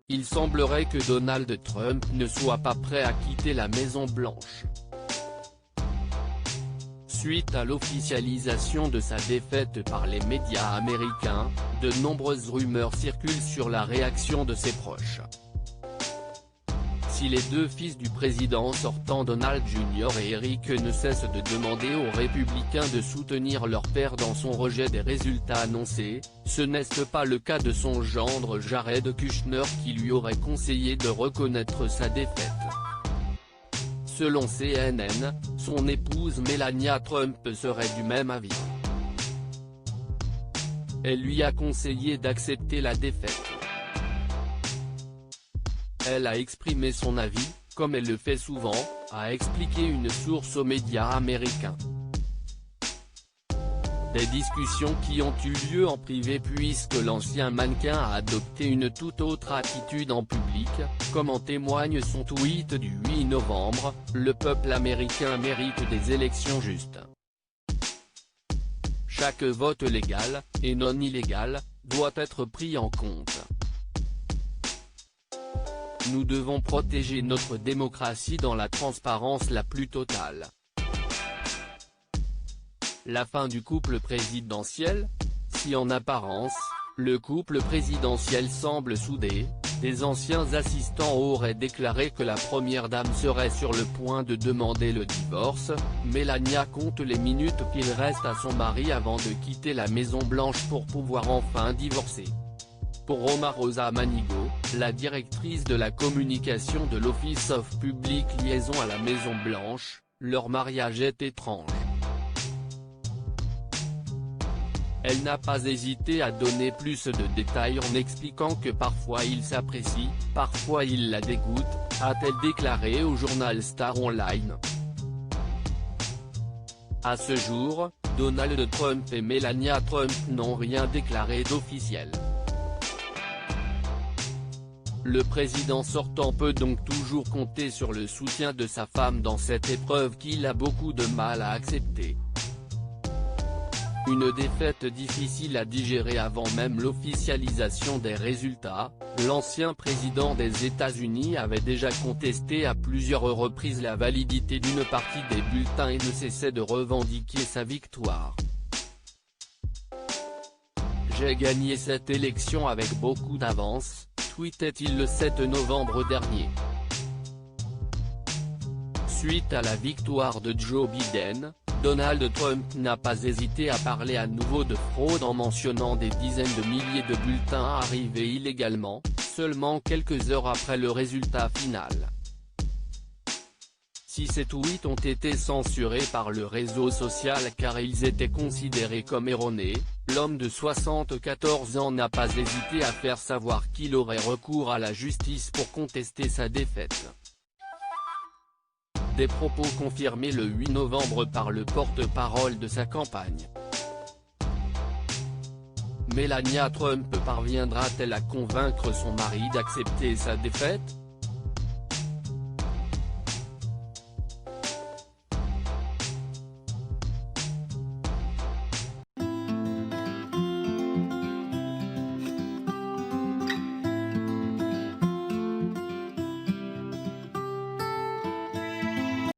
il semblerait que Donald Trump ne soit pas prêt à quitter la Maison-Blanche. Suite à l'officialisation de sa défaite par les médias américains, de nombreuses rumeurs circulent sur la réaction de ses proches. Si les deux fils du président sortant Donald Jr. et Eric ne cessent de demander aux républicains de soutenir leur père dans son rejet des résultats annoncés, ce n'est pas le cas de son gendre Jared Kushner qui lui aurait conseillé de reconnaître sa défaite. Selon CNN, son épouse Melania Trump serait du même avis. Elle lui a conseillé d'accepter la défaite. Elle a exprimé son avis, comme elle le fait souvent, a expliqué une source aux médias américains. Des discussions qui ont eu lieu en privé puisque l'ancien mannequin a adopté une toute autre attitude en public, comme en témoigne son tweet du 8 novembre, « Le peuple américain mérite des élections justes. Chaque vote légal, et non illégal, doit être pris en compte. Nous devons protéger notre démocratie dans la transparence la plus totale. » La fin du couple présidentiel? Si en apparence, le couple présidentiel semble soudé, des anciens assistants auraient déclaré que la première dame serait sur le point de demander le divorce. Melania compte les minutes qu'il reste à son mari avant de quitter la Maison-Blanche pour pouvoir enfin divorcer. Pour Omarosa Manigault, la directrice de la communication de l'Office of Public Liaison à la Maison-Blanche, leur mariage est étrange. Elle n'a pas hésité à donner plus de détails en expliquant que parfois il s'apprécie, parfois il la dégoûte, a-t-elle déclaré au journal Star Online. À ce jour, Donald Trump et Melania Trump n'ont rien déclaré d'officiel. Le président sortant peut donc toujours compter sur le soutien de sa femme dans cette épreuve qu'il a beaucoup de mal à accepter. Une défaite difficile à digérer avant même l'officialisation des résultats, l'ancien président des États-Unis avait déjà contesté à plusieurs reprises la validité d'une partie des bulletins et ne cessait de revendiquer sa victoire. « J'ai gagné cette élection avec beaucoup d'avance », tweetait-il le 7 novembre dernier. Suite à la victoire de Joe Biden, Donald Trump n'a pas hésité à parler à nouveau de fraude en mentionnant des dizaines de milliers de bulletins arrivés illégalement, seulement quelques heures après le résultat final. Si ces tweets ont été censurés par le réseau social car ils étaient considérés comme erronés, l'homme de 74 ans n'a pas hésité à faire savoir qu'il aurait recours à la justice pour contester sa défaite. Des propos confirmés le 8 novembre par le porte-parole de sa campagne. Melania Trump parviendra-t-elle à convaincre son mari d'accepter sa défaite?